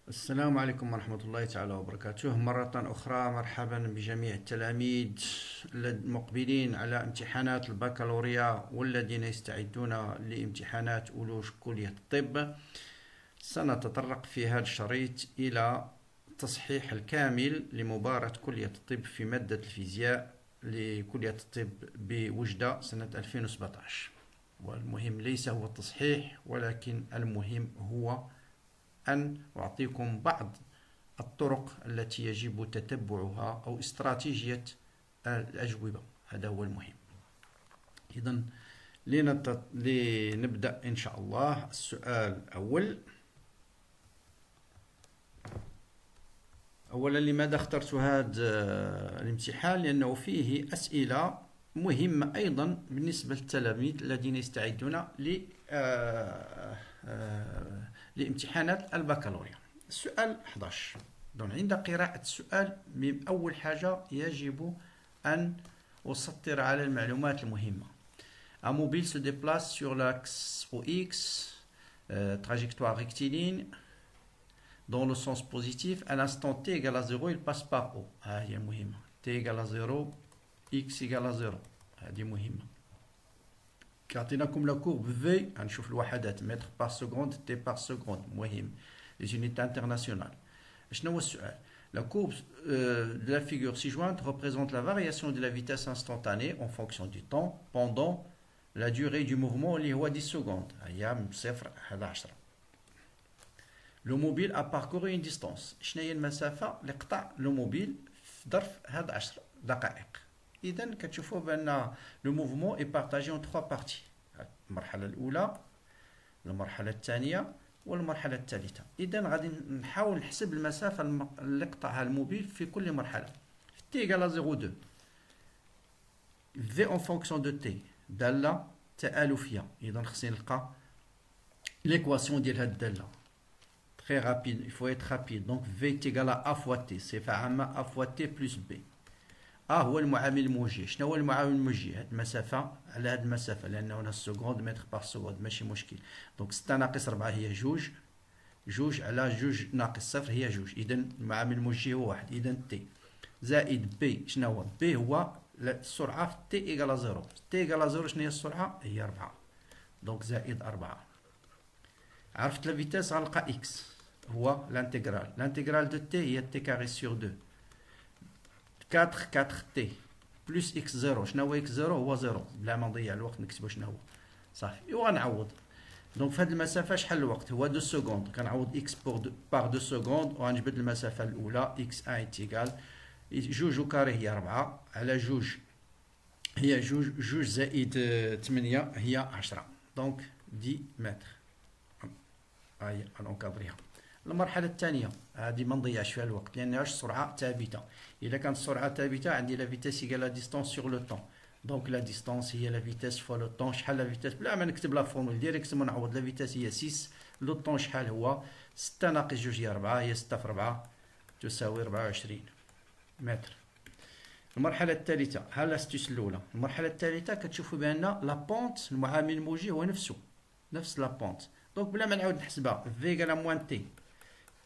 السلام عليكم ورحمة الله تعالى وبركاته. مرة أخرى مرحبا بجميع التلاميذ المقبلين على امتحانات البكالوريا والذين يستعدون لامتحانات أولوش كلية الطب. سنتطرق في هذا الشريط إلى تصحيح الكامل لمباراة كلية الطب في مادة الفيزياء لكلية الطب بوجدة سنة 2017. والمهم ليس هو التصحيح، ولكن المهم هو أن أعطيكم بعض الطرق التي يجب تتبعها أو استراتيجية الأجوبة. هذا هو المهم. إذن لنبدأ إن شاء الله. السؤال الأول. أولا، لماذا اخترت هذا الامتحان؟ لأنه فيه أسئلة مهمة أيضا بالنسبة للتلاميذ الذين يستعدون لامتحانات البكالوريا. السؤال 11. عند قراءة السؤال أول حاجة يجب أن أسطر على المعلومات المهمة. Un mobile se déplace sur l'axe OX, trajectoire rectiligne, dans le sens positif. À l'instant t égale à 0, il passe par O. هي مهمة. t égale à 0, x égale à 0. هذه مهمة. كاعطيناكم لا كورب في، غنشوف الوحدات متر بار سكوند تي بار سكوند، مهم لي زونيتي انترناسيونال. شنو هو السؤال؟ La courbe de la figure ci-jointe représente la variation de la vitesse instantanée en fonction du temps pendant la durée du mouvement اللي هو 10 secondes. هي من 0 حتى 10. لو موبيل a parcouru une distance. شنو هي المسافة اللي قطع لو موبيل في ظرف هاد 10 دقائق؟ إذا كتشوفوا بأن لو موفمون اي بارطاجي اون 3 بارتي. المرحلة الأولى، المرحلة الثانية، والمرحلة الثالثة. إذا غادي نحاول نحسب المسافة اللي قطعها الموبيل في كل مرحلة. تي إيكال 0.2 في اون فونكسيون دو تي، دالة تآلفية. إذا خصني نلقى ليكواسيون ديال هاد الدالة. تري رابيد، il faut être rapide. Donc V est égal à A fois T، صفة عامة A fois T plus B. هو المعامل الموجي. شنو هو المعامل الموجي؟ هاد المسافة على هاد المسافة، لأنه هنا السكوند متر بار سكوند ماشي مشكل. دونك 6 ناقص 4 هي جوج، جوج على جوج ناقص صفر هي جوج. إذا المعامل الموجي هو واحد. إذا تي زائد بي. شنو هو؟ بي هو السرعة في تي إيكال زيرو. تي إيكال زيرو شنو هي السرعة؟ هي 4. دونك زائد 4. عرفت لا فيتاس، غنلقى إكس هو لانتيغرال. لانتيغرال دو تي هي تي كاري سور 2. 4 تي بلس اكس 0. شنو هو اكس 0؟ هو 0. بلا ما نضيع الوقت نكتبو شنو هو. صافي وغنعوض. دونك في هذه المسافه شحال الوقت؟ هو 2 سكوند. كنعوض اكس بار 2 سكوند وغنجبد المسافه الاولى. اكس 1 تيغال جوج وكاري هي 4 على جوج هي جوج زائد 8 هي 10. دونك 10 متر. هاهي غنكادريها. المرحلة الثانية هذه ما نضيعش فيها الوقت لأنها السرعة ثابتة. إذا كانت السرعة ثابتة عندي لا فيتاس إيكال لا ديستونس سيغ لو طون. دونك لا ديستونس هي لا فيتاس فوا لو طون. شحال لا فيتاس؟ بلا ما نكتب لا فورمول ديريكتومون نعوض. لا فيتاس هي 6، لو طون شحال هو؟ 6 ناقص جوج هي 4، هي 6 في 4 تساوي 24 متر. المرحلة الثالثة ها لاستيس الأولى. المرحلة الثالثة كتشوفوا بأن لا بونت المعامل الموجي هو نفس لا بونت. دونك بلا ما نعاود نحسبها في إيكال موان تي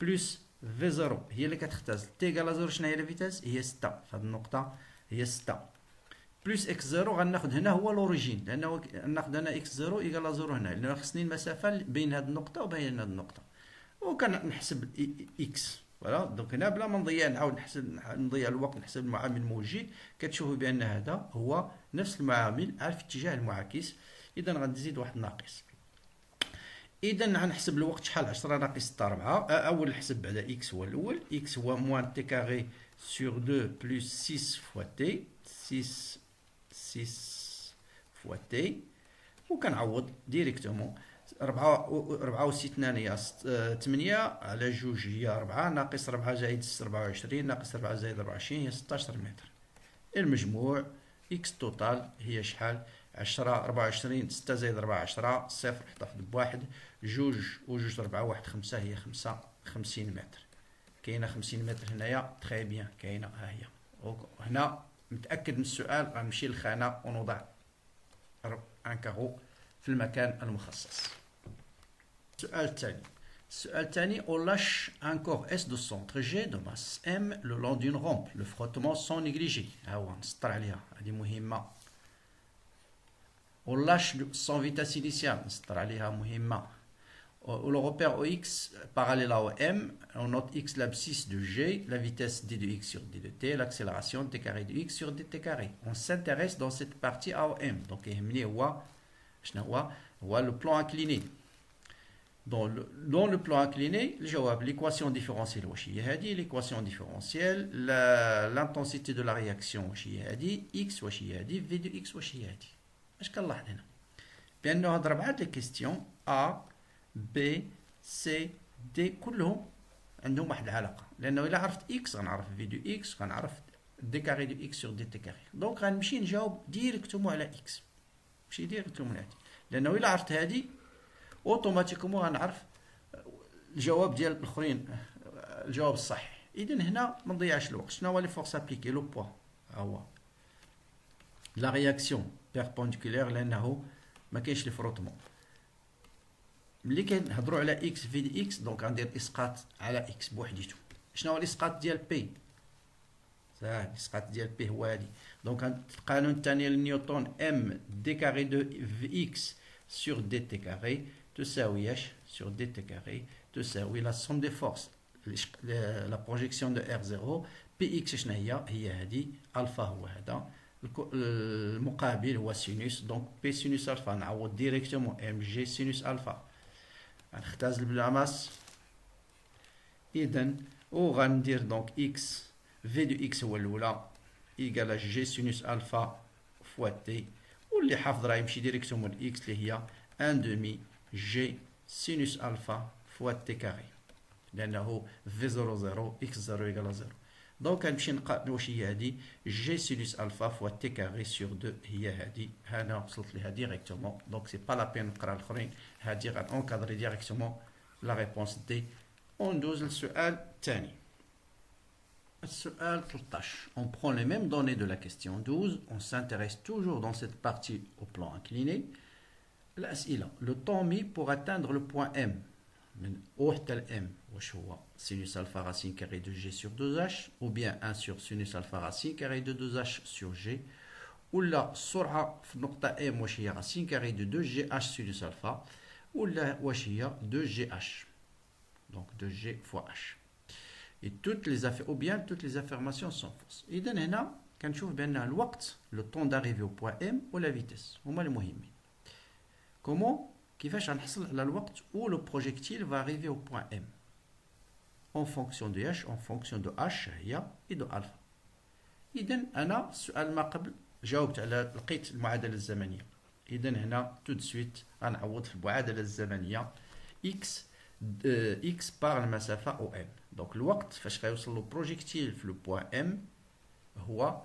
بلس في 0 هي اللي كتختزل. تي إيكال 0 شنو هي لا فيتاس؟ هي 6 في هذه النقطة هي 6 بلس اكس 0. غناخد هنا هو لوريجين، لأنه ناخد هنا اكس 0 إيكال 0 هنا، لأن خصني المسافة بين هذه النقطة وبين هذه النقطة، وكنحسب اكس. فوالا. دونك هنا بلا ما نضيع نعاود نضيع الوقت نحسب المعامل الموجي. كتشوفوا بأن هذا هو نفس المعامل في اتجاه المعاكس. إذا غنزيد واحد ناقص. إذا غنحسب الوقت شحال؟ 10 ناقص 6 4. أول نحسب بعدا إكس هو الأول. إكس هو موان تي كاري سور 2 بلس 6 فوا تي. 6 فوا تي. وكنعوض ديريكتومون. 4 و 6 هي 8 على جوج هي 4 ناقص 4 زائد 6 24 ناقص 4 زائد 24 هي 16 متر. المجموع إكس توتال هي شحال؟ 10 24 6 زائد 4 10 صفر احتفظ بواحد جوج وجوج 4 1 5 هي 50 متر. كاينه 50 متر هنايا. تري بيان كاينه ها هي. هنا متاكد من السؤال غنمشي للخانه ونوضع ان كارو في المكان المخصص. السؤال التالي. السؤال الثاني on lâche un corps S de centre G de masse M le long d'une rampe le frottement sans négliger ها هو نسطر عليها هذه مهمة on lâche sans vitesse initiale نسطر عليها مهمة le repère OX parallèle à OM on note X l'abscisse de G la vitesse d de X sur d de T l'accélération t carré de X sur dt carré on s'intéresse dans cette partie à OM donc يهمني هو شنو هو le plan incliné dans le plan incliné, l'équation différentielle, l'équation différentielle, l'intensité de la réaction, x, v de x, اش كنلاحظ هنا بانه هاد ربعه لي كيستيون A B C D كلهم عندهم واحد العلاقه لانه الا عرفت x غنعرف v دو x غنعرف d كاري دو x sur dt كاري دونك غنمشي نجاوب ديريكتومون على x ماشي ديريكتومون على هادي لانه الا عرفت هادي اوتوماتيكومون غنعرف الجواب ديال الاخرين الجواب الصحيح اذا هنا ما نضيعش الوقت شنو هو لي فورس ابليكي لو بوا هو لا رياكسيون بيربونديكولير لانه ما كاينش لي فروتمون ملي كنهضروا على اكس في دي اكس دونك غندير اسقاط على اكس بوحديته شنو هو الاسقاط ديال بي صافي الاسقاط ديال بي هو هادي دونك القانون الثاني لنيوتن ام دي كاري دو في اكس sur dt carré تساوي اش sur dt carré تساوي la somme des forces la projection de R0 px شنو هي هذه الفا هو هذا المقابل هو سينوس دونك بي سينوس الفا نعوض ديريكتومون ام جي سينوس الفا غنختزل بلا ماس اذا وغندير دونك اكس في دو اكس هو الاولى ايكال جي سينوس الفا فوا تي واللي حافظ راه يمشي ديريكتومون اكس اللي هي 1 دومي جي سينوس الفا فوا تي كاري لانه في 0 0 اكس 0 ايكال 0 دونك غنمشي نقابل واش هي هادي جي سينوس الفا فوا تي كاري سور 2 هي هادي انا وصلت ليها ديريكتومون دونك سي با لا بين نقرا الاخرين هادي غنكادري ديريكتومون لا ريبونس دي وندوز للسؤال الثاني السؤال 13 on prend les mêmes données de la question 12 on s'intéresse toujours dans cette partie au plan incliné الأسئلة le temps mis pour atteindre le point M من O حتى ل M واش هو sinus alpha racine carré de G sur 2H ou bien 1 sur sinus alpha racine carré de 2H sur G ولا السرعة في النقطة M واش هي racine carré de 2GH sinus alpha ولا واش هي 2GH donc 2G fois H et toutes les ou bien toutes les affirmations sont fausses إذا هنا كنشوف بأن الوقت le temps d'arriver au point M و la vitesse هما المهمين comment كيفاش غنحصل على الوقت où le projectile va arriver au point M en fonction de H en fonction de H هي et de alpha إذا أنا السؤال ما قبل جاوبت على لقيت المعادلة الزمنية إذا هنا tout de suite غنعوض في المعادلة الزمنية x par المسافة او m دونك الوقت فاش غيوصل له بروجيكتيل في لو بوين ام هو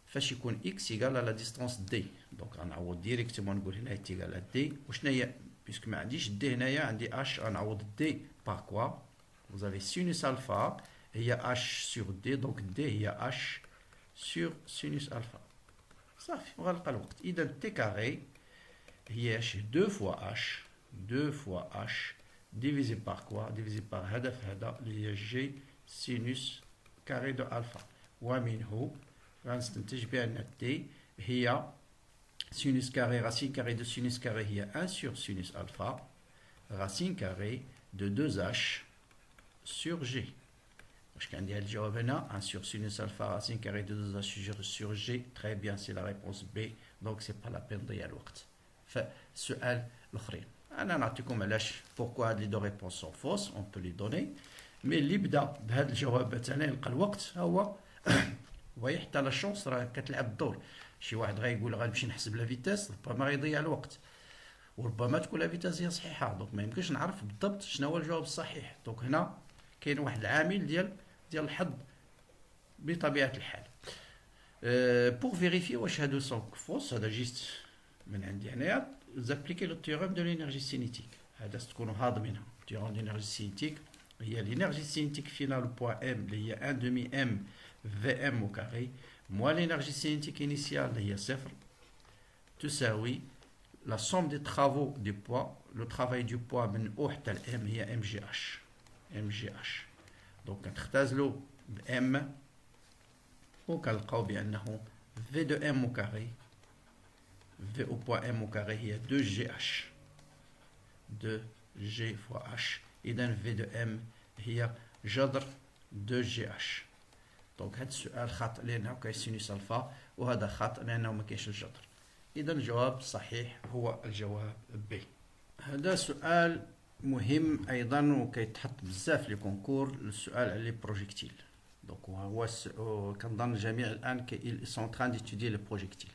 فاش يكون x ايكال لا ديستانس دي دونك غنعوض ديريكتومون نقول هنا t ايكال دي وشنا هي بيسك ما عنديش دي هنايا عندي h غنعوض دي بار كوا vous avez sinus alpha هي h sur d دونك d هي h sur sinus alpha صافي وغنلقى الوقت اذا t كاري هي h 2 fois h 2 fois h divisé par quoi divisé par هدف هذا اللي هي g sinus carré de alpha ومنه غنستنتج بأن t هي sinus carré racine carrée de sinus carré هي 1 sur sinus alpha racine carrée de 2h sur g واش كان عندي هذا الجواب هنا 1 sur sinus alpha racine carrée de 2h sur g très bien c'est la réponse B donc c'est pas la peine نضيع الوقت فالسؤال الاخرين انا نعطيكم علاش بوركوا هاد لي دو ريبونس سون فوس اون بو لي دوني مي اللي بدا بهاد الجوابات انا يلقى الوقت هو وهي حتى لا شونس راه كتلعب الدور شي واحد غايقول غنمشي نحسب لا فيتاس ربما غيضيع الوقت وربما تكون لا فيتاس هي صحيحه دونك ما يمكنش نعرف بالضبط شنو هو الجواب الصحيح دونك هنا كاين واحد العامل ديال الحظ بطبيعه الحال بور فيريفي واش هادو سون فوس هذا جيست من عندي هنايا زابليكي لو تيوريم دو لينيرجي سينيتيك هذا تكونوا هاضمينها تيوريم دو لينيرجي سينيتيك هي لينيرجي سينيتيك فينال بوان ام اللي هي 1 دومي ام في ام au carré moins l'énergie cinétique initiale اللي هي صفر تساوي la somme des travaux du poids, le travail du poids من O حتى M هي MGH. Donc نختزلوا M وكنلقاو بأنه V de M au carré, V au poids M au carré هي 2GH. 2G fois H. إذا V de M هي جذر 2GH. دونك هذا السؤال خاطئ لأنه كاين سينوس ألفا، وهذا خاطئ لأنه ما كاينش الجذر. إذا الجواب الصحيح هو الجواب ب. هذا سؤال مهم أيضا وكيتحط بزاف لي كونكور، السؤال على لي بروجيكتيل. دونك هو كنظن الجميع الآن ils sont en train d'étudier les projectiles.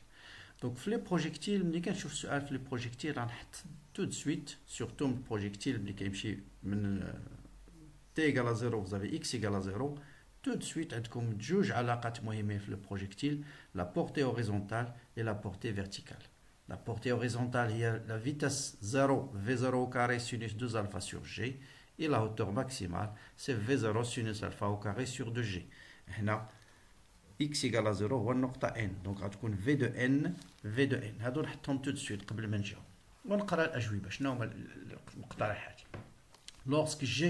دونك في لي بروجيكتيل ملي كنشوف السؤال في لي بروجيكتيل غنحط تو دو سويت سورتو من البروجيكتيل ملي كيمشي من t égale à 0 vous avez x égale à 0. Tout de suite عندكم جوج علاقات مهمين في البروجيكتيل، la portée horizontale et la portée verticale. La portée horizontale هي la vitesse 0 v0 au carré sinus 2 alpha sur g, et la hauteur maximale c'est v0 sinus alpha au carré sur 2g. هنا x égale à 0 هو النقطة n، دونك غتكون v de n v de n. هادو نحطهم tout de suite قبل ما نجاوب ونقرا الأجوبة. شنو هما المقترحات؟ lorsque g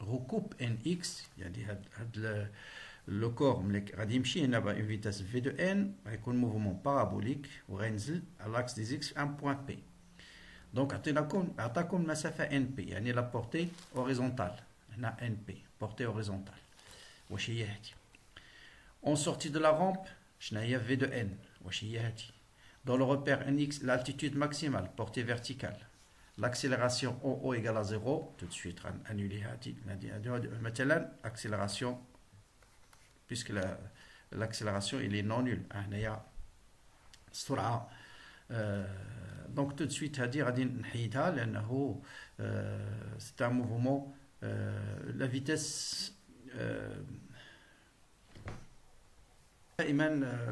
recoupe nx، يعني هاد لو كور ملي غادي يمشي هنا اون فيتاس في دو ان غيكون موفمون بارابوليك وغينزل على لاكس دي زيكس في ان بوين بي. دونك عطاكم مسافه ان بي، يعني لا بورتي اوريزونتال. هنا ان بي بورتي اوريزونتال، واش هي هادي؟ اون سورتي دو لا رامب شنو هي في دو ان؟ واش هي هادي؟ دون لو روبير ان اكس l'altitude maximale portée verticale. L'accélération OO égale à 0, tout de suite annuler maintenant accélération, puisque l'accélération il est non nulle. Donc tout de suite c'est un mouvement, la vitesse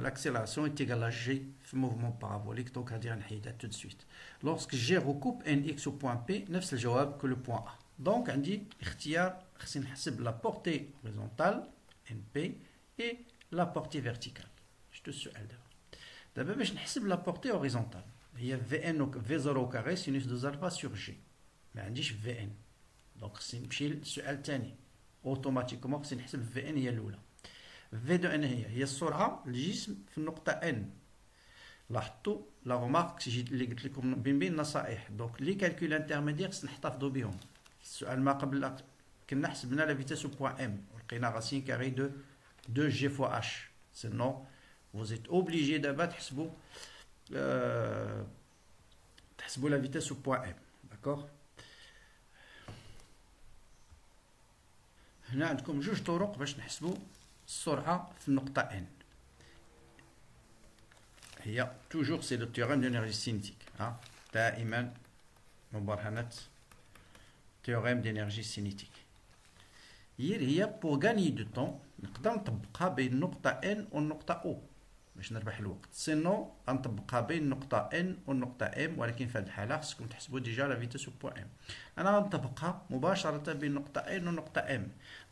l'accélération est égale à g في mouvement parabolique. Donc غادي نحيدها tout de suite. Lorsque g recoupe nx au point P نفس الجواب que le point A. Donc عندي اختيار خصني نحسب la portée horizontale np et la portée verticale. شتو السؤال دابا باش نحسب la portée horizontale هي vn v0 au carré sinus 2 alpha sur g. ما عنديش vn، دونك خصني نمشي للسؤال الثاني اوتوماتيكومون خصني نحسب vn هي الاولى. V de n هي السرعة الجسم في النقطة n. لاحظتوا لا رومارك اللي قلت لكم بين النصائح. دونك لي كالكول انترميديير خصنا نحتفظوا بهم. السؤال ما قبل كنا حسبنا لا فيتاس او بوان ام ولقينا راسين كاري دو 2 g fois h. سينو vous êtes obligé دابا تحسبوا لا فيتاس او بوان ام. داكوغ. هنا عندكم جوج طرق باش نحسبوا السرعة في النقطة n. هي توجور سي لو تيوريم دينيرجي سينيتيك. دائما مبرهنة تيوريم دينيرجي سينيتيك. هي بور غاني دو طون نقدر نطبقها بين النقطة n والنقطة o باش نربح الوقت. سينو غنطبقها بين النقطة n والنقطة m، ولكن في هذه الحالة خصكم تحسبوا ديجا لا فيتاس او بوان m. أنا غنطبقها مباشرة بين النقطة n والنقطة m.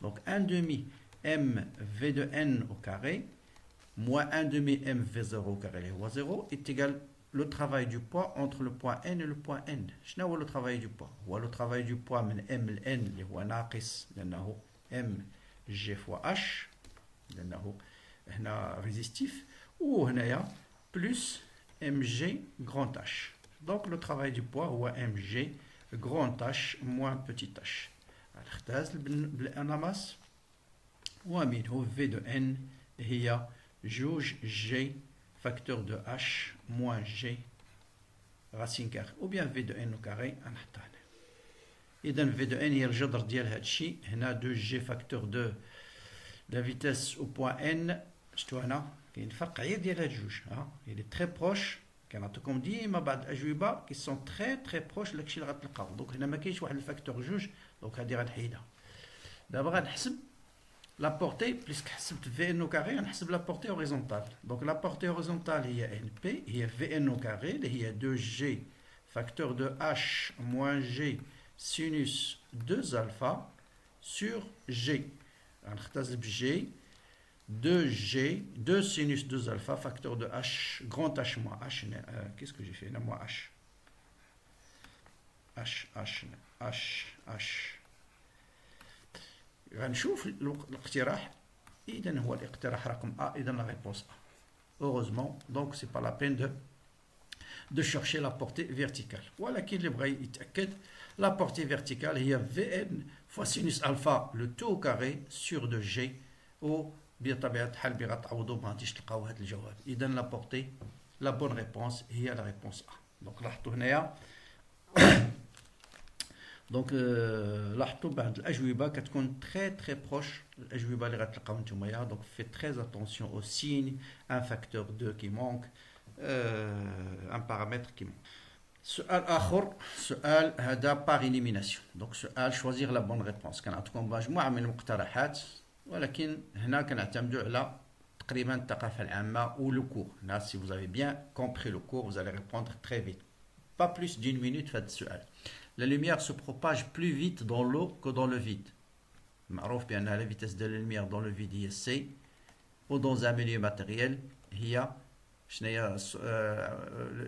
دونك ان دومي m v de n au carré moins 1 demi m v0 au carré هو 0 est égal le travail du poids entre le point n et le point n. شنو هو le travail du poids؟ هو le travail du poids من m ل n اللي هو ناقص لأنه m g fois h لأنه هنا ريزيستيف، وهنايا plus mg grand h. donc le travail du poids هو mg grand h moins petit h. نختزل بالأناماس ومنه v de n هي جوج g facteur de h moins g racine carré ou bien v de n au carré نحطها هنا. إذا v de n هي الجذر ديال هذا الشيء. هنا 2g facteur de la vitesse au point n. شفتوا هنا كاين فرق عير ديال هاد الجوج. il est très proche. كنعطيكم ديما بعض الأجوبة كي سون très proche لداكشي اللي غتلقاو. دونك هنا ما كاينش واحد الفاكتور جوج، دونك هادي غنحيدها. دابا غنحسب la portée, puisque Vn au carré, on a la portée horizontale. Donc la portée horizontale, il y a Np, il y a Vn au carré, il y a 2g facteur de h moins g sinus 2 alpha sur g. On a g, 2g, 2 sinus 2 alpha facteur de h, grand h moins h. Qu'est-ce que j'ai fait là, moins h. H غنشوف الاقتراح اذا هو الاقتراح رقم A اذا la réponse A. Heureusement donc c'est pas la peine de chercher la portée verticale. ولكن اللي بغى يتاكد la portée verticale هي Vn fois sinus alpha le tout au carré sur 2G و بطبيعه الحال بغا تعوضوا ما غاديش تلقاو هذا الجواب. اذا la portée la bonne réponse هي la réponse A. donc لاحظتوا هنايا دونك لاحظوا بعض الاجوبه كتكون تري بروش الاجوبه اللي غتلقاو نتوما. دونك في تري اتونسيون او سين ان فاكتور 2 كي مونك ان بارامتر كي مونك. سؤال اخر سؤال هذا باغ اليميناسيون. دونك سؤال شوازيغ لا بون ريبونس. كنعطيكم مجموعه من المقترحات ولكن هنا كنعتمدوا على تقريبا الثقافه العامه و لو كور. Là si vous avez bien compris le cours vous allez répondre très vite. Pas plus d'une minute في هذا السؤال. La lumière se propage plus vite dans l'eau que dans le vide. معروف بأن la vitesse de la lumière dans le vide هي c ou dans un milieu matériel هي شنو هي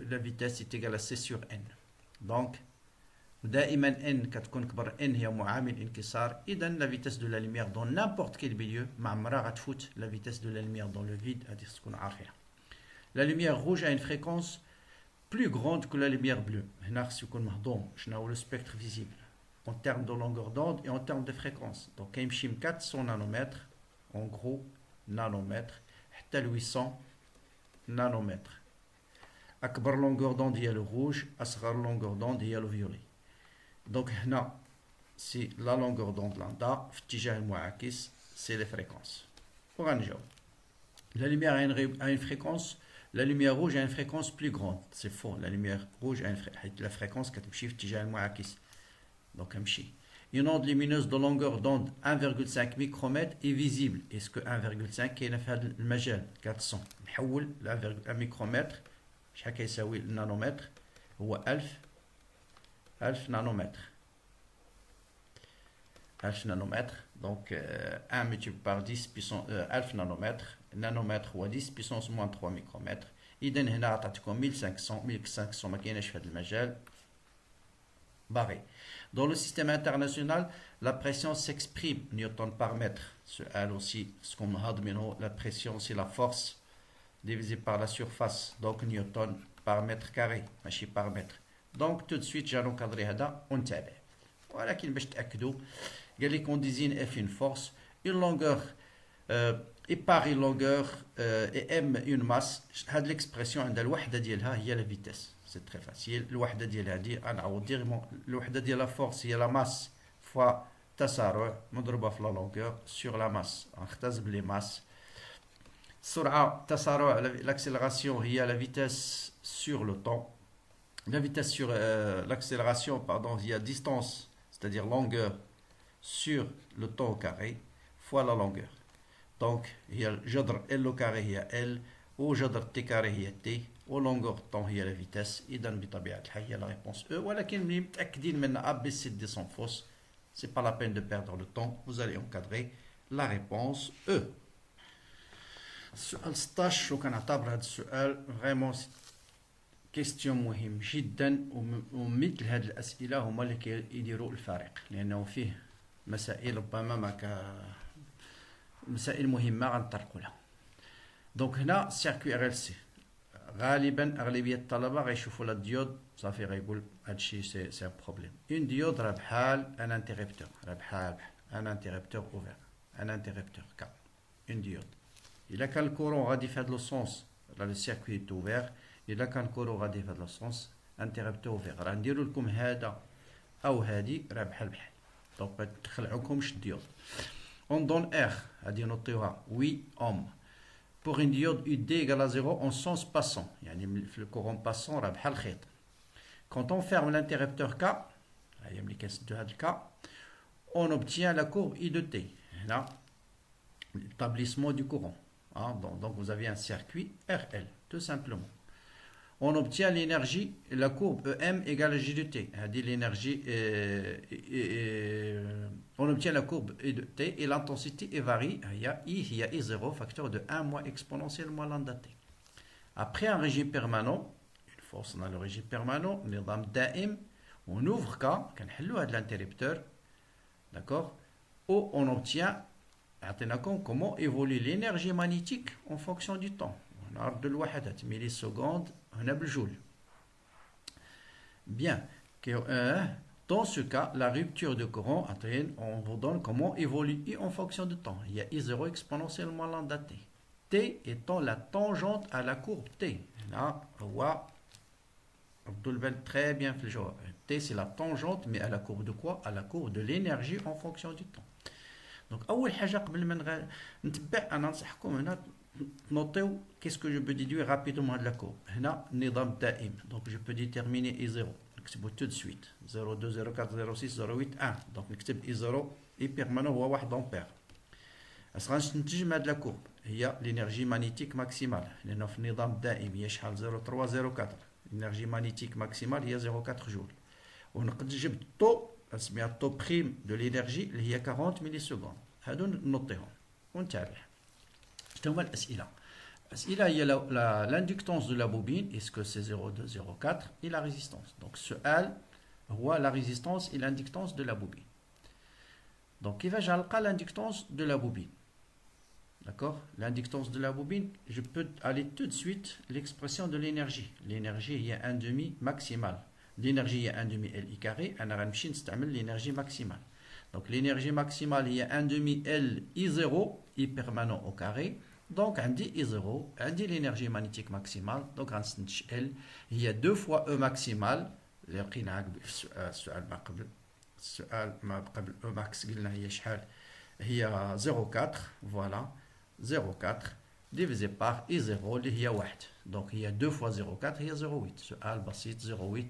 la vitesse est égale à c sur n. donc دائما n كتكون كبر n هي معامل انكسار. إذا la vitesse de la lumière dans n'importe quel milieu ما عمرها غتفوت la vitesse de la lumière dans le vide. هذه تكون عارفينها. La lumière rouge a une fréquence plus grande que la lumière bleue. هنا خص يكون مهضوم شنو هو le spectre visible en termes de longueur d'onde et en termes de fréquence. donc كيمشي من 400 nanomètres en gros nanomètres حتى ل 800 nanomètres. أكبر longueur d'onde هي le rouge, أصغر longueur d'onde هي le violet. donc هنا c'est la longueur d'onde lambda في اتجاه المعاكس c'est les fréquences. وغنجاوب. La lumière a une fréquence. La lumière rouge a une fréquence plus grande. C'est faux. La lumière rouge a la fréquence كتمشي في اتجاه المعاكس. donc كمشي. Une onde lumineuse de longueur d'onde 1,5 micromètre est visible. Est-ce que 1,5 كاينه في هذا المجال 400 نحول ل 1 ميكرومتر شحال كيساوي النانومتر هو 1000 نانومتر. 1000 nanomètres. donc 1 multiplié par 10 puissance 1000 nanomètres. nanomètre هو 10 puissance moins 3 micromètres. إذا هنا عطاتكم 1500 ما كايناش في هذا المجال باغي. Dans le système international, la pression s'exprime newton par mètre. سؤال aussi ce qu'on a منه la pression c'est la force divisée par la surface. donc newton par mètre carré ماشي par mètre. donc tout de suite جا نكادري هذا ونتابع. ولكن باش تاكدوا قال لك on désigne f une force une longueur et par une longueur et m une masse. هاد l'expression عندها الوحده ديالها هي la vitesse. c'est très facile. الوحده ديال هذه غنعوض ديريكمون. الوحده ديال la force هي la masse fois تسارع مضروبه في la longueur sur la masse. غنختزل بلي masse. السرعه تسارع l'accélération هي la vitesse sur le temps. la vitesse sur l'accélération pardon هي distance c'est-à-dire longueur sur le temps au carré fois la longueur. donc هي جذر L au carré هي L وجذر T carré هي T ولونغور طون هي la vitesse. إذا بطبيعة الحال هي la réponse E. ولكن ملي متأكدين من A B C D sont fausses c'est pas la peine de perdre le temps. vous allez encadrer la réponse E. السؤال 16 وكنعتبر هذا السؤال فريمون كيستيون مهم جدا ومثل هذه الأسئلة هما اللي كيديروا الفريق لأنه فيه مسائل ربما ما مسائل مهمة غنطرقوا لها. دونك هنا سيركوي ار ال سي غالبا أغلبية الطلبة غيشوفوا لا ديود صافي غيقول هادشي سي ان بروبليم. اون ديود راه بحال ان انتريبتور راه بحال ان انتريبتور اوفير ان انتريبتور كا اون ديود. إلا كان الكورون غادي في هاد لو سونس راه لو سيركوي اوفير. إلا كان الكورون غادي في هاد لو سونس انتريبتور اوفير. راه نديرو لكم هذا أو هادي راه بحال بحال. دونك ما تخلعوكمش الديود. On donne R, هذه نوطيوها 8 ohms. Pour une diode UD égale à 0 en sens passant. يعني في الكورون باسون راه بحال الخيط. Quand on ferme l'interrupteur K, هي ملي كنسدو هذا الكا on obtient la courbe I de T. هنا l'établissement du courant. Donc vous avez un circuit RL, tout simplement. On obtient l'énergie, la courbe EM égale à J de T. L'énergie, on obtient la courbe E de T et l'intensité varie. Il y a I0, facteur de 1 moins exponentielle moins lambda T. Après un régime permanent, une force dans le régime permanent, نظام دائم On ouvre cas, l'interrupteur, d'accord, où on obtient comment évolue l'énergie magnétique en fonction du temps. On a de millisecondes, on a le joule. Bien, dans ce cas, la rupture de courant, on vous donne comment évolue I en fonction du temps. Il y a I0 exponentiellement lambda t. T étant la tangente à la courbe T. Là, on voit très bien. T, c'est la tangente, mais à la courbe de quoi? À la courbe de l'énergie en fonction du temps. Donc, أول حاجة قبل ما نتبع أنا ننصحكم هنا نوطيو qu'est-ce que je peux déduire rapidement de la courbe. هنا نظام دائم. Donc, je peux déterminer I0. نكتبه tout de suite. 0, 2, 0, 4, 0, 6, 0, 8, 1. Donc, نكتب I0 I permanent هو 1 ampère. أصلا نتنتج من هاد لا كورب هي l'énergie magnétique maximale. لأنه في النظام الدائم هي شحال 0,3 0,4. l'énergie magnétique maximale هي 0,4 جول. ونقدر نجيب الطو اسمها الطو بريم دو لينيرجي اللي هي 40 ملي سكوند. هادو نوطيهم ونتابع. شنو هما الاسئله؟ الاسئله هي l'inductance de la bobine, est-ce que c'est 0,204 et la résistance. donc السؤال هو la résistance et l'inductance de la bobine. donc كيفاش نلقى l'inductance de la bobine. D'accord, l'inductance de la bobine, je peux aller tout de suite l'expression de l'énergie. L'énergie il y a 1 demi maximale. L'énergie est 1 demi L I carré, on a l'énergie maximale. Donc l'énergie maximale il y a 1 demi L I0, I permanent au carré. Donc on dit I0, on dit l'énergie magnétique maximale. Donc on dit L, il y a 2 fois E maximal. السؤال ما قبل E max قلنا هي شحال؟ هي 0,4 voilà 0,4 divisé par I0 اللي هي 1. donc il y a 2 fois 0,4 هي 0,8. سؤال بسيط 0,8.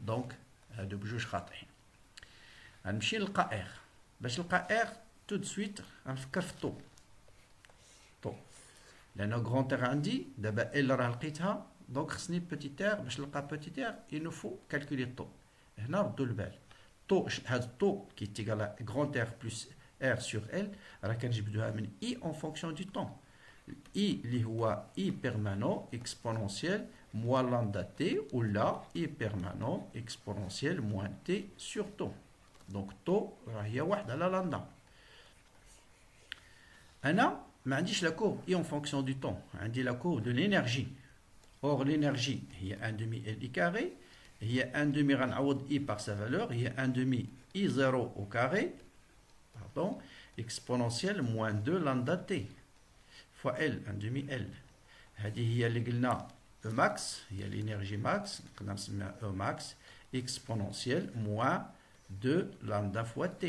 donc هادو بجوج خاطئين. غنمشي نلقى R. باش نلقى R tout de suite غنفكر في طو لأنه grand R عندي دابا L راه لقيتها. donc خصني petit R. باش نلقى petit R il nous faut calculer طو. هنا ردوا البال طو هاد الطو كي تيغال grand R plus R sur L راه كنجبدوها من I en fonction du temps. I اللي هو I permanent exponentiel moins lambda T ou là I permanent exponentiel moins T sur tau. donc tau راه هي 1 على lambda. أنا ما عنديش la courbe I en fonction du temps. عندي la courbe de l'énergie. or l'énergie هي 1 demi L I carré. هي 1 demi غنعوض I par sa valeur. هي 1 demi I0 au carré. pardon, exponentielle moins 2 lambda t fois L, 1 demi L. هذه هي اللي قلنا E max, هي l'énergie max, نقدر نسميها E max, exponentielle moins 2 lambda fois t.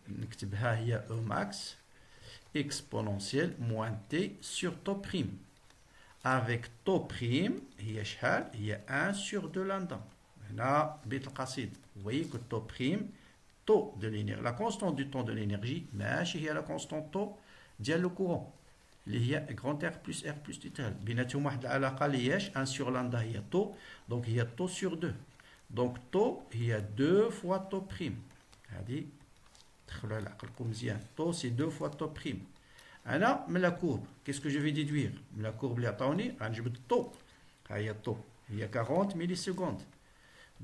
نكتبها هي E max, exponentielle moins t sur tau prime. avec tau prime هي شحال؟ هي 1 sur 2 lambda. هنا بيت القصيد. vous voyez que tau prime taux de l'énergie, la constante du temps de l'énergie, ماشي هي la constante taux ديال le courant اللي هي grand R plus R plus θ. بيناتهم واحد العلاقه اللي هي 1 sur lambda هي taux. donc هي taux sur 2. donc taux هي 2 fois taux prime. هذه دخلوها لعقلكم مزيان. taux c'est 2 fois taux prime. انا من la courbe qu'est-ce que je vais déduire؟ من la courbe اللي عطاوني غنجبد taux. ها هي taux هي 40 millisecondes.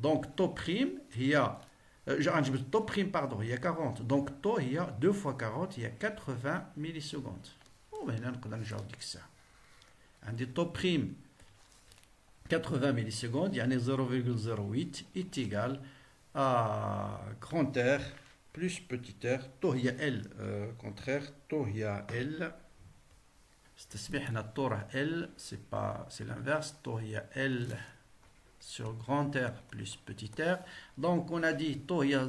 donc taux prime هي غنجبد taux prime pardon هي 40. donc taux هي 2 fois 40 هي 80 millisecondes. وهنا نقدر نجاوب ديك الساعه. عندي taux prime 80 millisecondes يعني 0,08 est égal à grand R plus petit r. taux هي L contraire taux هي L. استسمح هنا الطو راه L c'est l'inverse. taux هي L sur grand R plus petit r. donc on a dit taux il y a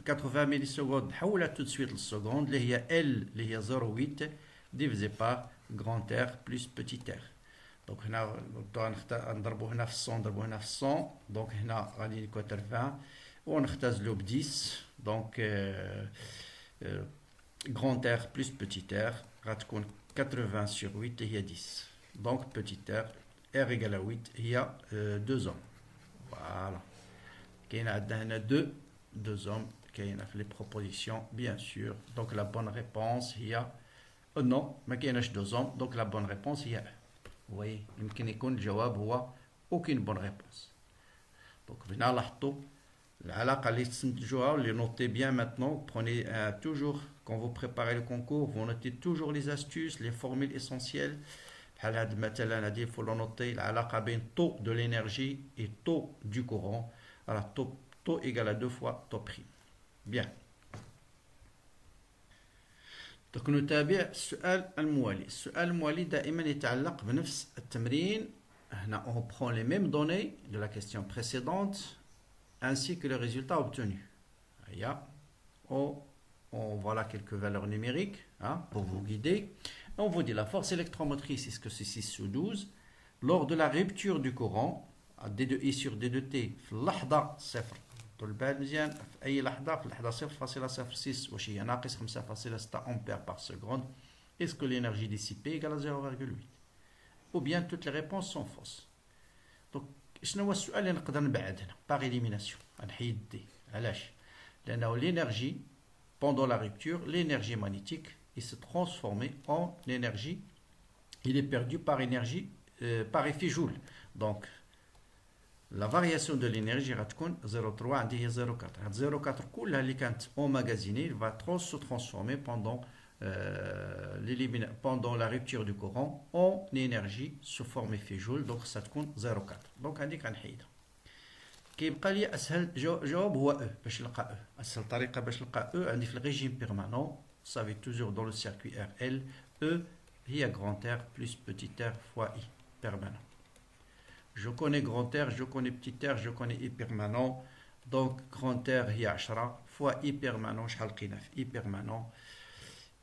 80 millisecondes نحولها tout de suite للسكوند اللي هي L اللي هي 0,8 divisé par grand R plus petit r. donc هنا نضربو هنا في 100 نضربو هنا في 100. donc هنا غادي يكون 20 ونختزلو ب 10. donc grand R plus petit r غتكون 80 sur 8 هي 10. donc petit r R égale à 8 هي 2 ohms. voilà. كاين عندنا هنا 2 ohms كاينه في les propositions bien sûr. donc la bonne réponse هي non ما كايناش 2 ohms. donc la bonne réponse هي vous voyez يمكن يكون الجواب هو aucune bonne réponse. donc هنا لاحظتوا العلاقة اللي تستنتجوها اللي notez bien maintenant, prenez toujours quand vous préparez le concours, vous notez toujours les astuces, les formules essentielles. بحال هاد مثلا هادي faut le noter العلاقة بين taux de l'énergie et taux du courant. Alors taux égale à 2 fois taux prime. Bien. Donc نتابع السؤال الموالي. السؤال الموالي دائما يتعلق بنفس التمرين. هنا on prend les mêmes données de la question précédente ainsi que le résultat obtenu. On voit là quelques valeurs numériques pour vous guider. On vous dit la force électromotrice, est-ce que c'est 6 sous 12 lors de la rupture du courant D2I sur D2T في اللحظة صفر. طول البال مزيان في أي لحظة في اللحظة 0.06 واش هي ناقص 5.6 ampères par seconde. Est-ce que l'énergie dissipée égale à 0,8 ou bien toutes les réponses sont fausses. Donc شنو هو السؤال اللي نقدر نبعد هنا par élimination غنحيد دي. علاش؟ لأنه l'énergie pendant la rupture, l'énergie magnétique il se transforme en énergie, il est perdu par énergie par effet Joule. Donc la variation de l'énergie غتكون 0,3 عندي هي 0,4. هاد 0,4 كلها اللي كانت emmagasinée il va se transformer pendant la rupture du courant en énergie sous forme effet Joule. Donc ça تكون 0,4. donc هذيك غنحيدها. كيبقى لي اسهل جواب هو E. باش نلقى E اسهل طريقه باش نلقى E عندي في الريجيم بيرمانون. Vous savez toujours dans le circuit RL, E, il y a grand R plus petit r fois I, permanent. Je connais grand R, je connais petit r, je connais I permanent. Donc, grand R, il y a 10 fois I permanent, je vais I permanent.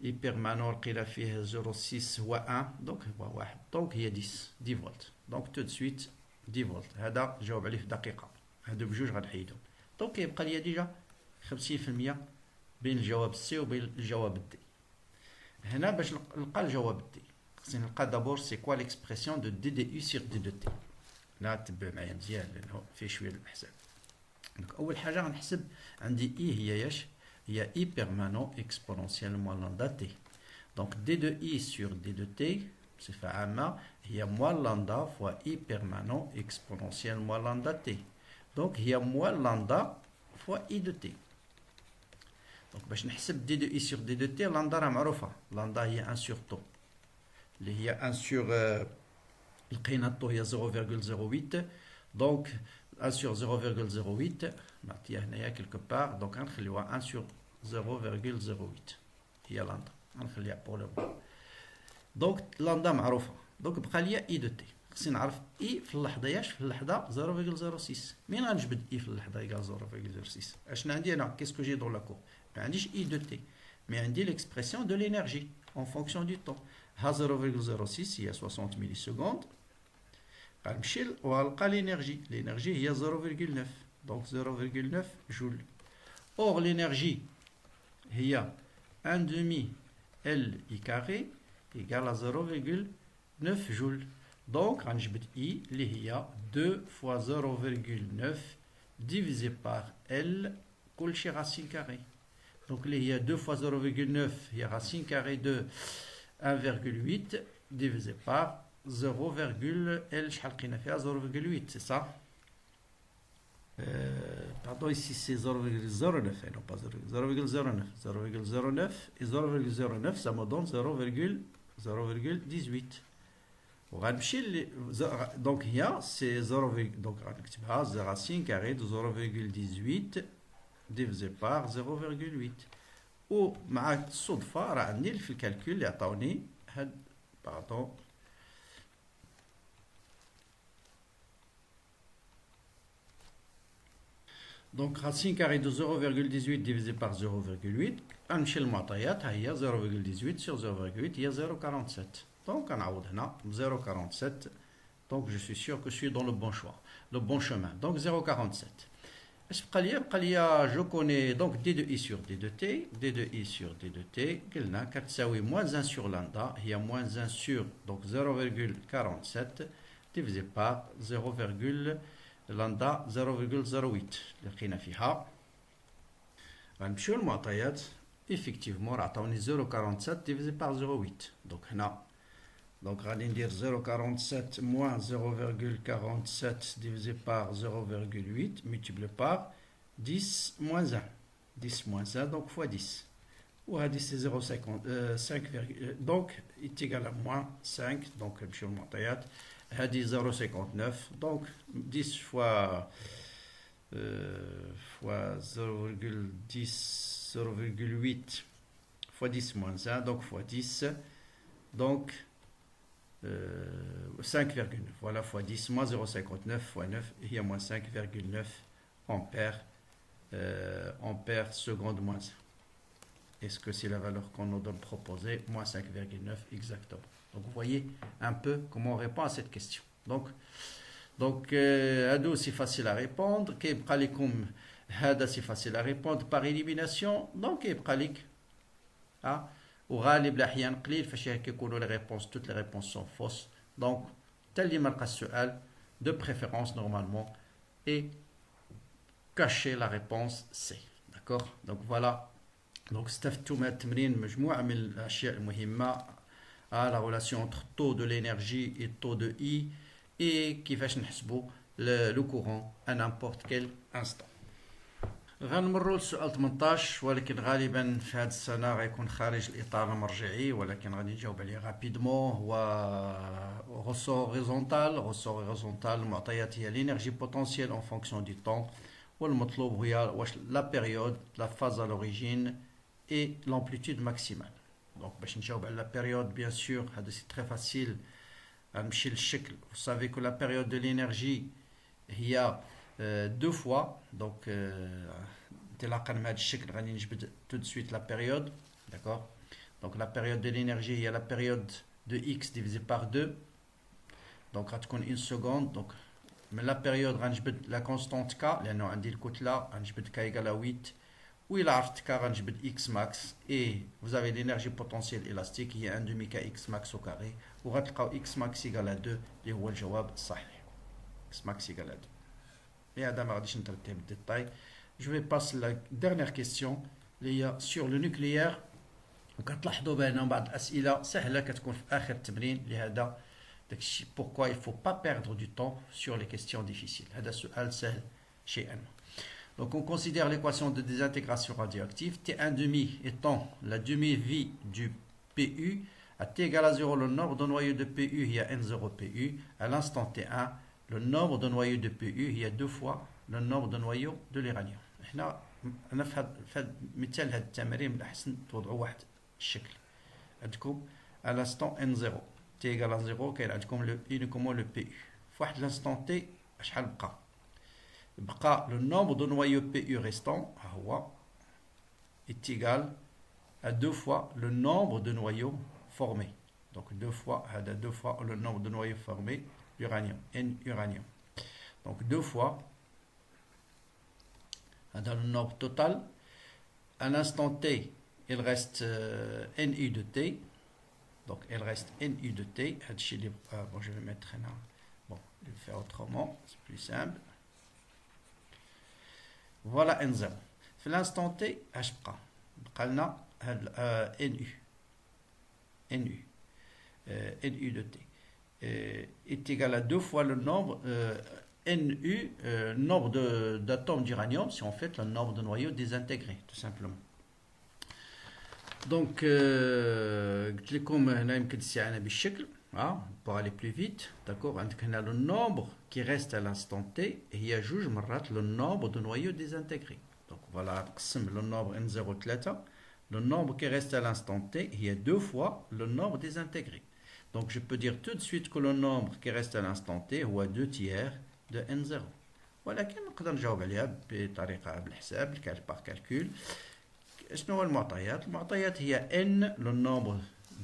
I permanent, il y a 0,6 ou 1, donc il y a 10 volts. Donc, tout de suite, 10 volts. هذا جاوب عليه في دقيقة. هادو بجوج غنحيدهم. Donc, يبقى لي ديجا 50% بين الجواب سي وبين الجواب دي. هنا باش نلقى الجواب دي خصني نلقى دابور سي كوا ليكسبرسيون دو دي دي يو سيغ دي دو تي. هنا تبع معايا مزيان لانه فيه شويه الحساب. دونك اول حاجه غنحسب عندي اي هي ياش هي اي بيرمانون اكسبونونسيال موان لاندا تي. دونك دي دو اي سيغ دي دو تي بصفه عامه هي موان لاندا فوا اي بيرمانون اكسبونونسيال موان لاندا تي. دونك هي موان لاندا فوا اي دو تي. دونك باش نحسب دي دو اي سور دي دو تي لاندا راه معروفه. لاندا هي 1 سور طو اللي هي 1 سور لقينا الطو هي 0.08. دونك 1 سور 0.08 نعطيها هنايا كيلكو بار. دونك غنخليوها 1 سور 0.08 هي لاندا غنخليها بور لو. دونك لاندا معروفه. دونك بقى ليا اي دو تي خصني نعرف اي في اللحظه ياش في اللحظه 0.06. مين غنجبد اي في اللحظه يقال 0.06؟ اشنا عندي انا كيسكو جي دون لا كور ما عنديش I de T, mais عندي l'expression de l'énergie en fonction du temps. ها 0.06 هي 60 millisecondes. غنمشي وغنلقى l'énergie هي 0.9 donc 0.9 joule. Or l'énergie هي 1 demi L I carré égale à 0.9 joule. Donc غنجبد I اللي هي 2 fois 0.9 divisé par L كلشي racine carrée. Donc il y a 2 fois 0,9, il y a racine carrée de 1,8 divisé par 0,L, 0,8, c'est ça? Pardon, ici c'est 0,09 et non pas 0,09. 0,09 et 0,09, ça me donne 0,18. Donc il y a c'est 0, donc racine carrée de 0,18 divisé par 0,8. ومع الصدفة راه عندي في الكالكول اللي عطاوني هاد باردون دونك racine carrée de 0,18 divisé par 0,8 غنمشي للمعطيات ها هي 0,18 sur 0,8 هي 0,47. دونك غنعوض هنا 0,47. دونك je suis sûr que je suis dans le bon choix, le bon chemin. Donc 0,47. اش بقى ليا جو كوني دونك دي دو اي سور دي دو تي. دي دو اي سور دي دو تي قلنا كتساوي موان 1 سور لاندا هي موان 1 سور دونك 0.47 ديفيزي بار 0. لاندا 0.08 اللي لقينا فيها. غنمشيو للمعطيات effectivement راه عطاوني 0.47 ديفيزي بار 0.8. دونك هنا Donc, on va dire 0,47 moins 0,47 divisé par 0,8 multiplié par 10 moins 1. 10 moins 1, donc fois 10. Ou à 10 c'est 0,50. 5, donc, il est égal à moins 5. Donc, je vais le 0,59. Donc, 10 fois, fois 0,10, 0,8 fois 10 moins 1. Donc, fois 10. Donc, 5,9. Voilà, fois 10 moins 0,59 fois 9. Il y a moins 5,9 ampères. Ampères seconde moins 1. Est-ce que c'est la valeur qu'on nous donne proposée? Moins 5,9 exactement. Donc vous voyez un peu comment on répond à cette question. Donc Ado c'est facile à répondre. كيبقى لكم هذا c'est facile à répondre par élimination. Donc كيبقى لك وغالب الأحيان قليل فاش كيكونوا les réponses, toutes les réponses sont fausses. Donc tel اللي ما لقى السؤال de préférence normalement et cacher la réponse C. D'accord? Donc voilà. Donc استفدتوا من التمرين مجموعة من الأشياء المهمة à la relation entre taux de l'énergie et taux de I et كيفاش نحسبوا le courant à n'importe quel instant. غنمروا للسؤال 18 ولكن غالبا في هذه السنة غيكون خارج الإطار المرجعي ولكن غادي نجاوب عليه رابيدمون. هو ressort horizontal المعطيات هي l'énergie potentielle en fonction du temps والمطلوب هي واش la période, la phase à l'origine et l'amplitude maximale. Donc باش نجاوب على la période bien sûr هذا c'est très facile. غنمشي للشكل. Vous savez que la période de l'énergie هي deux fois. Donc انطلاقا من هذا الشكل غادي نجبد tout de suite la période. D'accord? Donc la période de l'énergie هي la période de x divisé par 2. Donc غتكون 1 seconde. Donc من la période غنجبد la constante k لانه عندي الكتله غنجبد k égale à 8. وإلا عرفت k غنجبد x max et vous avez l'énergie potentielle élastique هي 1 demi kx max au carré وغتلقاو x max égale à 2 اللي هو الجواب الصحيح. x max égale à 2. Et هذا ما غاديش نترتب بالديتاي. Je vais passer la dernière question اللي هي sur le nucléaire. وكتلاحظوا بان بعض الاسئله سهله كتكون في اخر التمرين. لهذا داكشي pourquoi il faut pas perdre du temps sur les questions difficiles. هذا سؤال سهل شيئا. Donc on considère l'équation de désintégration radioactive T1 demi étant la demi-vie du PU à T égale à 0 le nombre de noyaux de PU il y a N0 PU à l'instant T1 le nombre de noyaux de PU il y a deux fois le nombre de noyaux de l'uranium. أنا في مثال هذا التمرين من الأحسن توضعوا واحد الشكل عندكم à l'instant N0 T égale à 0 كاين عندكم uniquement le PU في واحد l'instant T شحال بقى le nombre de noyaux PU restant est égal à deux fois le nombre de noyaux formés. Donc deux fois le nombre de noyaux formés uranium, N uranium. Donc deux fois dans le nombre total. À l'instant T, il reste NU de T. Donc il reste NU de T. Bon, je vais mettre là. Bon, je vais faire autrement, c'est plus simple. Voilà N0. في l'instant T اش بقى لنا NU de T est égal à deux fois le nombre NU, nombre d'atomes d'uranium, si on fait le nombre de noyaux désintégrés, tout simplement. Donc قلت لكم هنا يمكن الاستعانة بالشكل pour aller plus vite. D'accord, عندك هنا le nombre qui reste à l'instant T هي جوج مرات le nombre de noyaux désintégrés. Donc voilà, نقسم le nombre N0 3. Le nombre qui reste à l'instant T هي deux fois le nombre désintégré. Donc je peux dire tout de suite que le nombre qui reste à l'instant T هو 2 tiers de N0. ولكن نقدر نجاوب عليها بطريقة بالحساب par calcul. شنو هو المعطيات؟ المعطيات هي N le nombre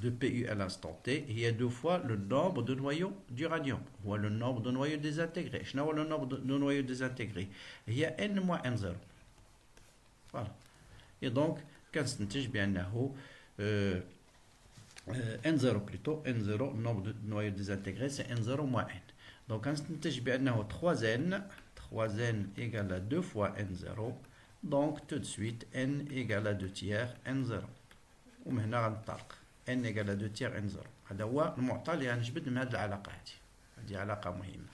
de PU à l'instant T هي deux fois le nombre de noyaux d'uranium هو le nombre de noyaux désintégrés. شنو هو le nombre de noyaux désintégrés؟ هي N moins N0. Voilà. Et donc كنستنتج بأنه N0 plutôt N0 le nombre de noyaux désintégrés c'est N0 moins N. Donc كنستنتج بأنه 3N égale à 2 fois N0. Donc tout de suite N égale à 2 tiers N0. ومن هنا غنطلق N égale à 2 tiers N0. هذا هو المعطى اللي غنجبد من هذه العلاقة هذه علاقة مهمة.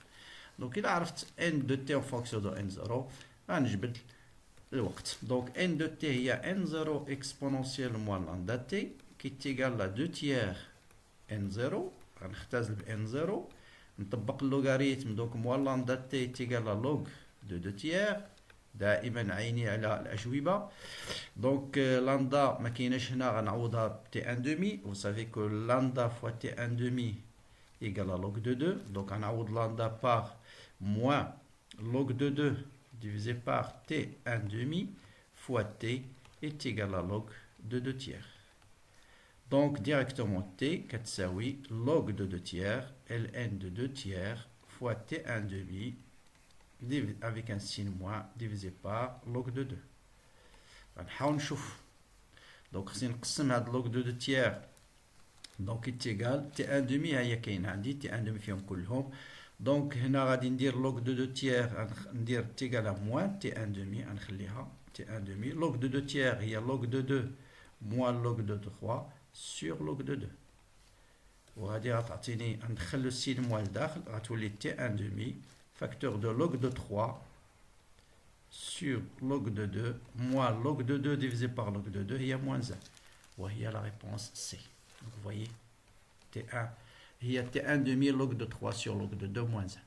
Donc إذا عرفت N de T en fonction de N0 غنجبد الوقت. Donc n de t هي n0 exponentielle moins lambda t qui est égal à 2 tiers n0. غنختزل ب n0 نطبق اللوغاريتم donc moins lambda t est égal à log de 2 tiers. دائما عيني على الأجوبة. Donc lambda ما كايناش هنا غنعوضها ب t1 demi. Vous savez que lambda fois t1 demi égale à log de 2. Donc غنعوض lambda par moins log de 2 divisé par t1 demi fois t est égal à log de 2 tiers. Donc directement t كتساوي log de 2 tiers ln de 2 tiers fois t1 demi avec un signe moins divisé par log de 2. غنحاول نشوف. donc خصني نقسم هاد log de 2 tiers. donc est égal t1 demi هي كاينه عندي t1 demi فيهم كلهم. donc هنا غادي ندير log de 2 tiers ندير t égal à moins t1 demi غنخليها t1 demi. log de 2 tiers هي log de 2 moins log de 3 sur log de 2. وغادي غتعطيني ندخل le signe moins لداخل غتولي t1 demi facteur de log de 3 sur log de 2 moins log de 2 divisé par log de 2 هي moins 1. وهي la réponse C. Donc vous voyez t1 هي t1 demi log de 3 sur log de 2 moins 1.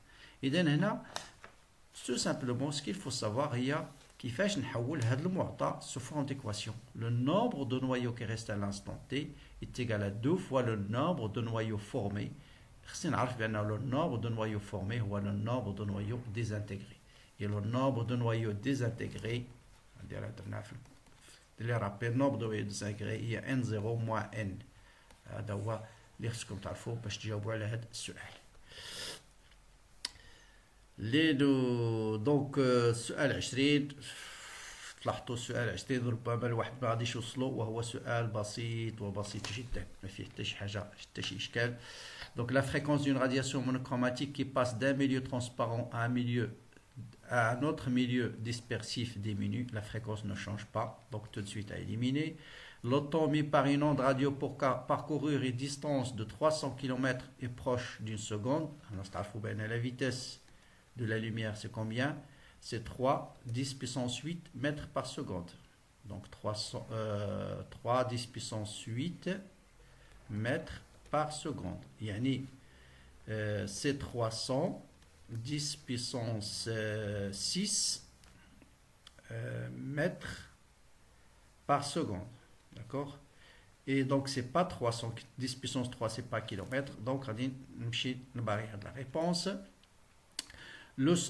إذا هنا tout simplement ce qu'il faut savoir هي كيفاش نحول هذا المعطى sous forme d'équation. Le nombre de noyaux qui reste à l'instant t est égal à 2 fois le nombre de noyaux formés. خصني نعرف بأن le nombre de noyaux formés هو le nombre de noyaux désintégrés. Et le nombre de noyaux désintégrés درنا في اللي رابيل nombre de noyaux désintégrés هي n0 moins n. هذا هو اللي خصكم تعرفوه باش تجاوبوا على هذا السؤال. دونك السؤال 20 تلاحظوا السؤال 20 ربما الواحد ما غاديش يوصلوا وهو سؤال بسيط وبسيط جدا ما فيه حتى شي حاجه حتى شي اشكال. Donc la fréquence d'une radiation monochromatique qui passe d'un milieu transparent à un autre milieu dispersif diminue, la fréquence ne change pas, donc tout de suite à éliminer. Le temps mis par une onde radio pour parcourir une distance de 300 km est proche d'une seconde. La vitesse de la lumière c'est combien? C'est 3 10 puissance 8 mètres par seconde. Donc 3 10 puissance 8 mètres par seconde. Yani c'est 300 10 puissance 6 mètres par seconde. D'accord? Et donc c'est pas 300 10 puissance 3 c'est pas kilomètre. Donc on dit la réponse.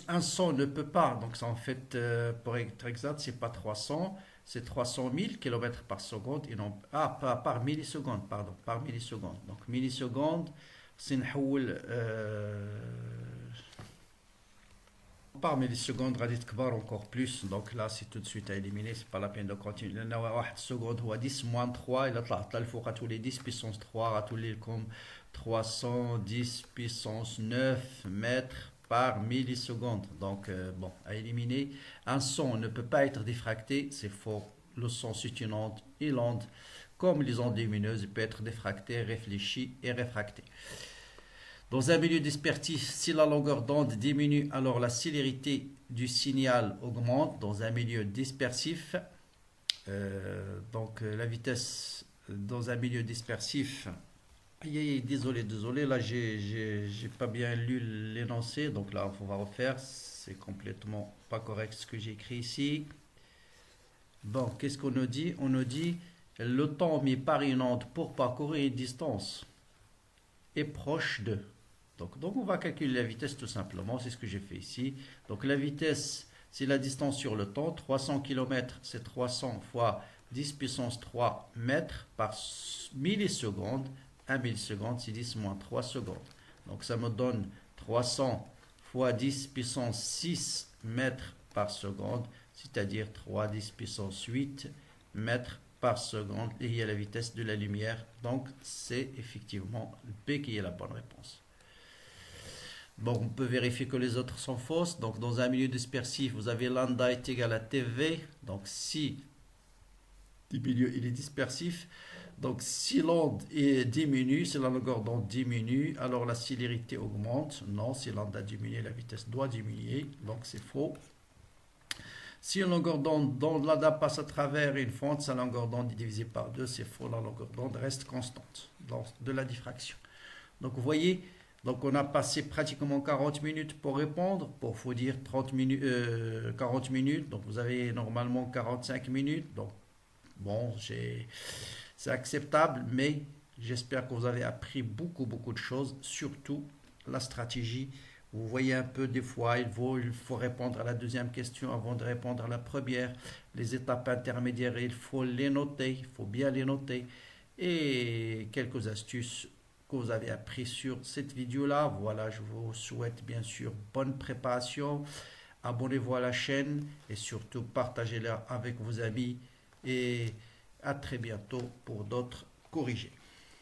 Un son ne peut pas, donc en fait pour être exact c'est pas 300, c'est 300 000 km par seconde et non par milliseconde, pardon, par milliseconde. Donc milliseconde c'est par milliseconde غادي تكبر encore plus. Donc là c'est tout de suite à éliminer, c'est pas la peine de continuer. لأن 1 seconde هو 10 moins 3 إلا طلعت للفوق غتولي 10 puissance 3 غتولي لكم 310 puissance 9 mètres par milliseconde. Donc bon, à éliminer. Un son ne peut pas être diffracté, c'est faux. Le son c'est une onde et l'onde comme les ondes lumineuses peut être diffractée, réfléchie et réfractée. Dans un milieu dispersif, si la longueur d'onde diminue, alors la célérité du signal augmente. Dans un milieu dispersif, donc la vitesse dans un milieu dispersif. Désolé, là j'ai pas bien lu l'énoncé, donc là on va refaire, c'est complètement pas correct ce que j'ai écrit ici. Bon, qu'est-ce qu'on nous dit? On nous dit le temps mis par une onde pour parcourir une distance est proche de. Donc on va calculer la vitesse tout simplement, c'est ce que j'ai fait ici. Donc la vitesse c'est la distance sur le temps, 300 km c'est 300 fois 10 puissance 3 mètres par milliseconde. 1 milliseconde, c'est 10 moins 3 secondes. Donc ça me donne 300 fois 10 puissance 6 mètres par seconde, c'est-à-dire 3 10 puissance 8 mètres par seconde. Et il y a la vitesse de la lumière. Donc c'est effectivement le P qui est la bonne réponse. Bon, on peut vérifier que les autres sont fausses. Donc dans un milieu dispersif, vous avez lambda est égal à TV. Donc si le milieu il est dispersif, donc si l'onde diminue, si la longueur d'onde diminue, alors la célérité augmente. Non, si l'onde a diminué, la vitesse doit diminuer. Donc c'est faux. Si une longueur d'onde dont la DA passe à travers une fente, sa longueur d'onde est divisée par 2, c'est faux, la longueur d'onde reste constante de la diffraction. Donc vous voyez, donc on a passé pratiquement 40 minutes pour répondre, pour faut dire 30 minutes, 40 minutes, donc vous avez normalement 45 minutes, donc bon, c'est acceptable, mais j'espère que vous avez appris beaucoup de choses, surtout la stratégie. Vous voyez un peu des fois, il faut répondre à la deuxième question avant de répondre à la première. Les étapes intermédiaires, il faut les noter, il faut bien les noter. Et quelques astuces que vous avez appris sur cette vidéo-là. Voilà, je vous souhaite bien sûr bonne préparation. Abonnez-vous à la chaîne et surtout partagez-la avec vos amis. Et à très bientôt pour d'autres corrigés.